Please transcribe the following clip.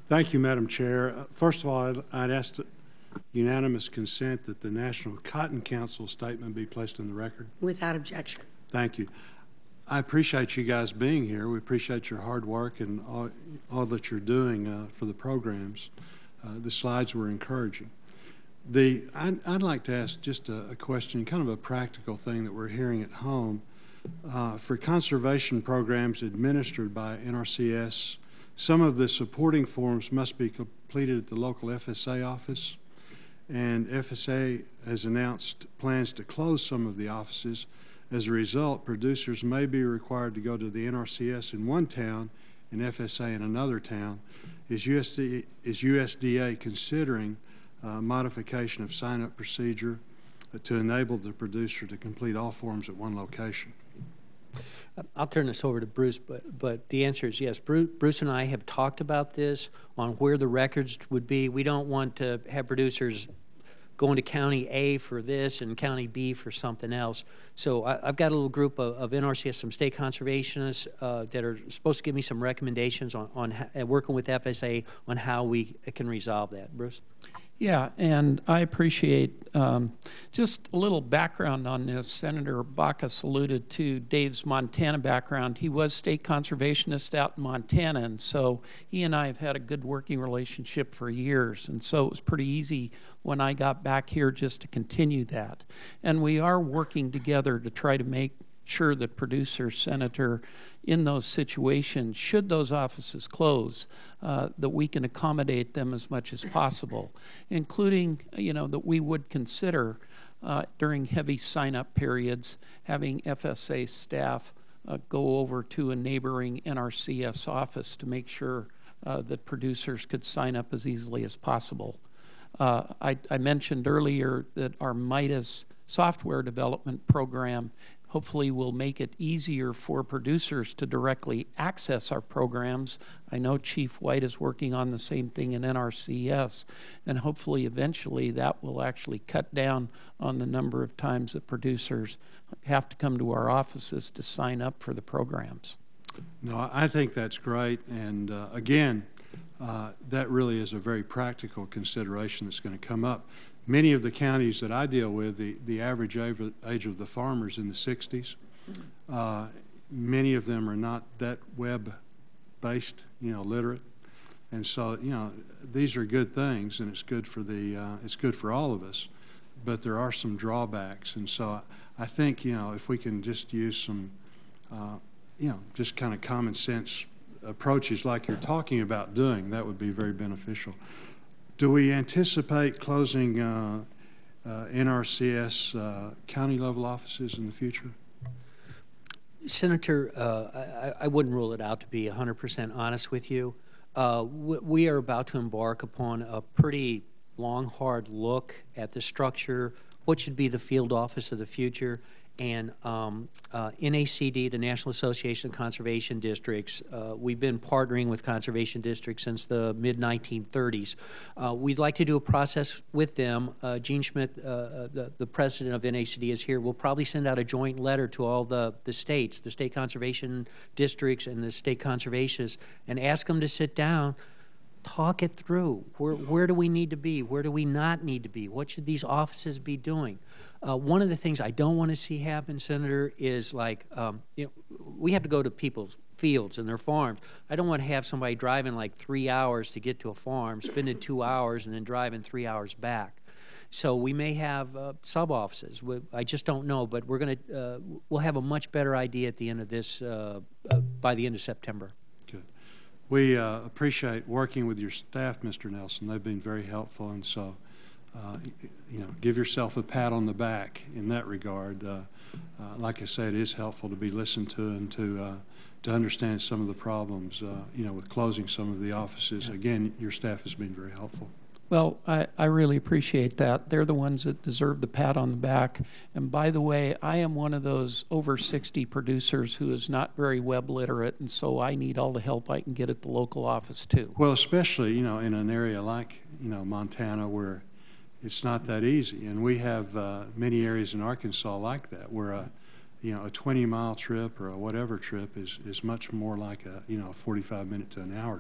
Thank you, Madam Chair. First of all, I'd ask unanimous consent that the National Cotton Council statement be placed in the record. Without objection. Thank you. I appreciate you guys being here. We appreciate your hard work and all that you're doing for the programs. The slides were encouraging. I'd like to ask just a question, kind of a practical thing that we're hearing at home. For conservation programs administered by NRCS, some of the supporting forms must be completed at the local FSA office, and FSA has announced plans to close some of the offices. As a result, producers may be required to go to the NRCS in one town and FSA in another town. Is USDA considering modification of sign-up procedure to enable the producer to complete all forms at one location? I'll turn this over to Bruce, but the answer is yes. Bruce and I have talked about this on where the records would be. We don't want to have producers going to County A for this and County B for something else. So I've got a little group of NRCS, some state conservationists that are supposed to give me some recommendations on working with FSA on how we can resolve that. Bruce? Yeah, and I appreciate just a little background on this. Senator Bacchus alluded to Dave's Montana background. He was state conservationist out in Montana, and so he and I have had a good working relationship for years, and so it was pretty easy when I got back here just to continue that. And we are working together to try to make sure that producers, Senator, in those situations, should those offices close, that we can accommodate them as much as possible, including, that we would consider during heavy sign-up periods having FSA staff go over to a neighboring NRCS office to make sure that producers could sign up as easily as possible. I mentioned earlier that our MIDAS software development program hopefully will make it easier for producers to directly access our programs. I know Chief White is working on the same thing in NRCS, and hopefully eventually that will actually cut down on the number of times that producers have to come to our offices to sign up for the programs. No, I think that's great, and again, that really is a very practical consideration that's going to come up. Many of the counties that I deal with, the average age of the farmers in the 60s. Many of them are not that web-based, literate, and so these are good things, and it's good for it's good for all of us. But there are some drawbacks, and so I think if we can just use some just kind of common sense approaches like you're talking about doing, that would be very beneficial. Do we anticipate closing NRCS county level offices in the future? Senator, I wouldn't rule it out, to be 100% honest with you. We are about to embark upon a pretty long, hard look at the structure, what should be the field office of the future, and NACD, the National Association of Conservation Districts, we've been partnering with conservation districts since the mid-1930s. We'd like to do a process with them. Gene Schmidt, the president of NACD, is here. We'll probably send out a joint letter to all the states, the state conservation districts and the state conservationists, and ask them to sit down, talk it through. Where do we need to be? Where do we not need to be? What should these offices be doing? One of the things I don't want to see happen, Senator, is like, we have to go to people's fields and their farms. I don't want to have somebody driving like 3 hours to get to a farm, spending 2 hours, and then driving 3 hours back. So we may have sub-offices. I just don't know, but we'll have a much better idea at the end of this, by the end of September. Good. We appreciate working with your staff, Mr. Nelson. They've been very helpful, and so give yourself a pat on the back in that regard. Like I said, it is helpful to be listened to and to understand some of the problems, with closing some of the offices. Again, your staff has been very helpful. Well, I really appreciate that. They're the ones that deserve the pat on the back. And by the way, I am one of those over 60 producers who is not very web literate, and so I need all the help I can get at the local office too. Well, especially, in an area like, Montana, where it's not that easy. And we have many areas in Arkansas like that, where a 20-mile trip or a whatever trip is much more like a 45-minute to an hour